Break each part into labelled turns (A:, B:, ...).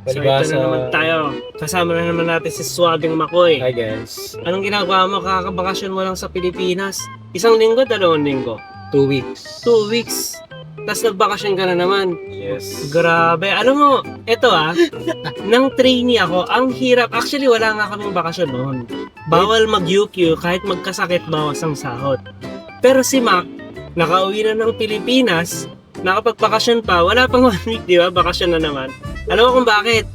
A: So ito na naman tayo. Kasama na naman natin si Swabing Makoy.
B: Hi guys.
A: Anong ginagawa mo? Kakabakasyon mo lang sa Pilipinas. Isang linggo, 2 linggo.
B: 2 weeks.
A: 2 weeks. Tapos nagbakasyon ka na naman.
B: Yes.
A: Grabe. Alam mo, eto nang trainee ako, ang hirap. Actually, wala nga kaming bakasyon noon. Bawal mag-UQ kahit magkasakit bawas ang sahod. Pero si Mac, nakauwi na ng Pilipinas, nakapagbakasyon pa, wala pang 1 week, di ba? Bakasyon na naman. Alam mo kung bakit?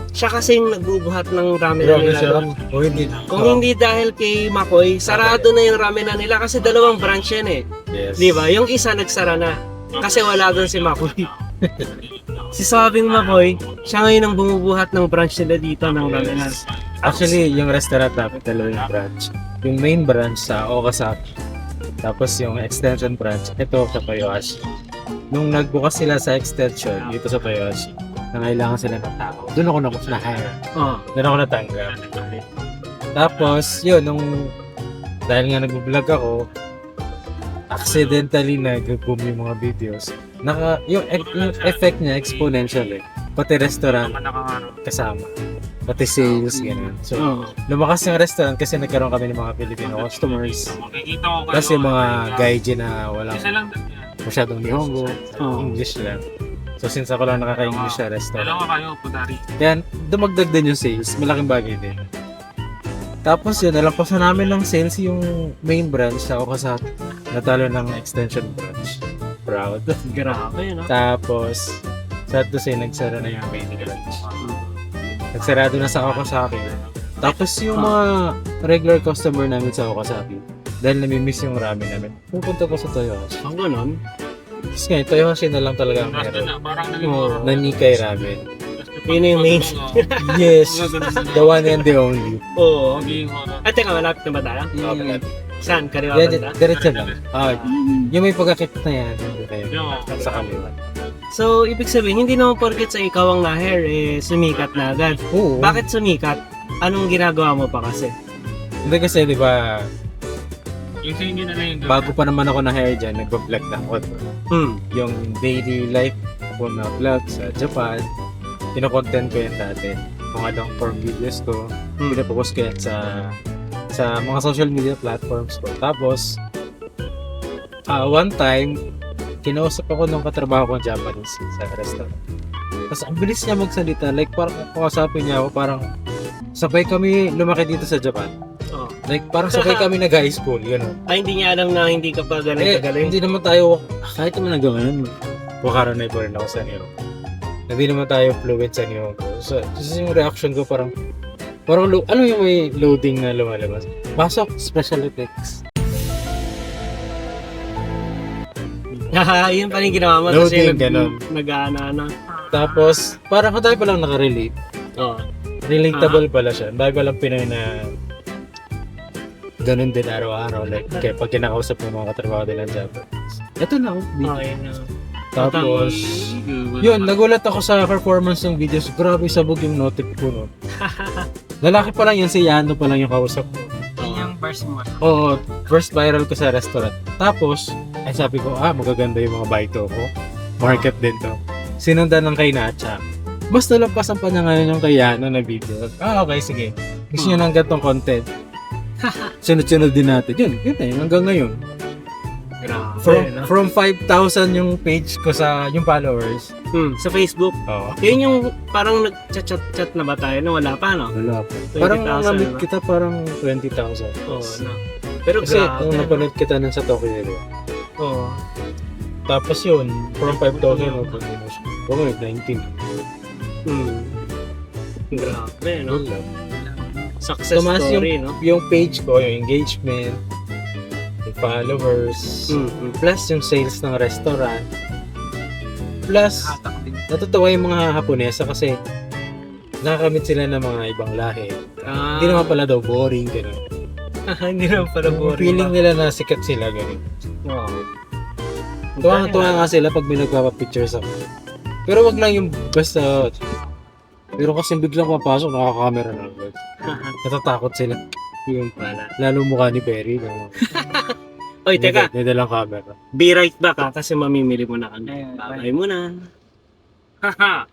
A: Siya kasing nagbubuhat ng ramen na nila.
B: O hindi.
A: Kung hindi dahil kay Makoy, sarado na yung ramen na nila kasi 2 branch yan eh.
B: Yes.
A: Di ba? Yung isa nagsara na. Kasi wala doon si Makoy. Si Swabing Makoy, siya ngayon ang bumubuhat ng branch nila dito ng ramenan.
B: Actually, yung restaurant namin, 2 yung branch. Yung main branch sa Okasaki. Tapos yung extension branch, ito sa Toyohashi. Nung nagbukas sila sa extension dito sa Toyohashi, nangailangan sila ng tao. Doon ako na-hire.
A: Oh.
B: Doon ako natanggap. Tapos, yun, dahil nga nag-vlog ako, accidentally nag-boom yung mga videos. Yung effect niya, exponential eh. Pati restaurant, kasama. Pati sales, gano'n. So, lumakas yung restaurant kasi nagkaroon kami ng mga Filipino customers. Kasi yung mga gaijin na walang masyadong Nihongo, English lang. So, since ako lang nakaka-English sa restaurant. Kaya, dumagdag din yung sales. Malaking bagay din. Tapos yun, nalampasan namin ng sales yung main branch sa Okasaki. Natalo ng extension branch. Proud.
A: Grabe, no?
B: Tapos, sad to say, nagsara na yung main branch. Nagsarado na sa Okasaki. Tapos yung mga regular customer namin sa Okasaki, dahil namimiss yung ramen namin, pupunta ko sa Toyohashi.
A: Ang ganon?
B: Tapos ngayon, Toyohashi na lang talaga ang meron. Na Nikkei ramen.
A: Yun yung main.
B: Yes, the one and the only.
A: Oo. At teka, malapit na ba tayo? Saan? Kariwa banda?
B: Diretso lang. Yung may pagkakit na yan, hindi kayo sa kanila.
A: So, ibig sabihin, hindi naman porket sa ikaw ang na-hair, sumikat na agad.
B: Oo.
A: Bakit sumikat? Anong ginagawa mo pa kasi?
B: Hindi kasi, di ba, bago pa naman ako na-hair dyan, nagpa-vlog na ako. Yung daily life ako na vlog sa Japan, kino-content ko yan dati. Mga long form videos ko, pinapost ko yan sa mga social media platforms ko. Tapos, one time, kinausap ako ng katrabaho kong Japanese sa restaurant. Tapos ang bilis niya magsalita, like parang kausapin niya ako, parang sabay kami lumaki dito sa Japan.
A: Oh.
B: Like parang sabay kami nag-high school, gano'n.
A: Ay, hindi niya alam na hindi ka pa ganun kagaling.
B: Hindi naman tayo, kahit naman nagawa yun, wakaranay pa rin ako sa niyo. Hindi naman tayo fluent sa niyo. So yung reaction ko parang ano yung may loading na lumalabas? Pasok, special effects.
A: Yun pa rin ginawa mo
B: Loading,
A: kasi
B: ganun.
A: nag-aana.
B: Tapos, parang tayo palang nakarelate.
A: Oo.
B: Relatable pala siya. Dahil palang Pinoy na ganun din araw-araw. Like, kaya pag kinakausap mo mga katrabaho din ng Japanese. Ito na,
A: Okay na.
B: Tapos, yun, nagulat ako sa performance ng videos. Grabe, sabog yung notif ko, no? Lalaki pa lang yun, si Yano pa lang yung kausap ko.
A: Yung first mo.
B: Oo, first viral ko sa restaurant. Tapos, ay sabi ko, magaganda yung mga baito ko. Market din to. Sinundan ng kay Nacha. Mas nalampasan pa niya ngayon yung kay Yano na video. Okay, sige. Gusto niya ng gantong content. Sunod-sunod din natin. Yun hanggang ngayon. From 5,000 yung page ko sa yung followers.
A: Sa Facebook.
B: Oo.
A: Yun yung parang nag-chat na ba tayo na wala pa, no?
B: Wala pa.
A: 20,000
B: Parang namit
A: na.
B: kita parang 20,000.
A: Oo, no. Pero
B: Kasi
A: grabe.
B: kung napanood kita nun sa Tokyo area.
A: Oo.
B: Tapos yun, from 5,000 napunta na siya. Oo, 19.
A: Grabe, no?
B: Wala.
A: Success
B: Tumaas
A: story, no?
B: yung page ko, yung engagement, yung followers, plus yung sales ng restaurant, plus natutuwa yung mga Haponesa kasi nakakamit sila ng mga ibang lahi. Hindi naman pala daw boring, gano'n.
A: Hindi naman pala boring.
B: Feeling nila na sikat sila, gano'n.
A: Oo.
B: Tuwa nga sila pag may nagpapapictures ako. Pero wag lang yung basta. Pero kasi biglang papasok, nakakamera na agad. Natatakot sila.
A: Yun pala.
B: Lalo mukha ni Perry.
A: Oy, teka.
B: May dalang camera.
A: Be right back kasi mamimili mo na kami. Bye muna. Haha.